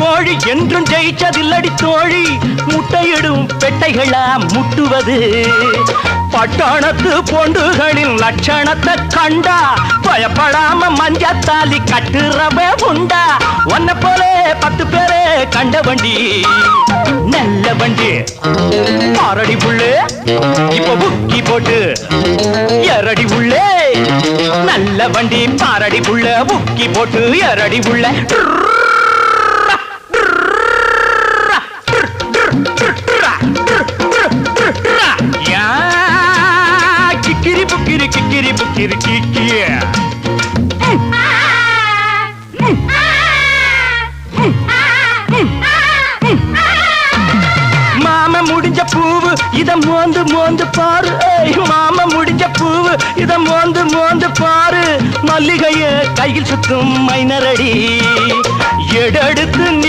கோழி என்றும் ஜெயிச்சதில்லடி தோழி முட்டையிடும் பெட்டைகளா முட்டுவது பட்டாணத்து பொண்டுகளின் லட்சணத்தை கண்டா பயப்படாம மஞ்சத்தாலி கட்டுறவே உண்டா ஒன்ன போல 10 பேரே கண்ட வண்டி நல்ல வண்டி பாரடி புள்ளே இப்ப புக்கி போட்டு எரடி உள்ளே நல்ல வண்டி பாரடி புள்ள புக்கி போட்டு எரடி உள்ள கிக்கிரி புக்கிரி கிக்கிரி புக்கிரி கிக்கிய மாம முடிஞ்ச பூவு இத மோந்து மோந்து பாரு மாம முடிஞ்ச பூவு இத மோந்து மோந்து பாரு மல்லிகைய கையில் சுத்தும் மைனரடி எடெடுத்து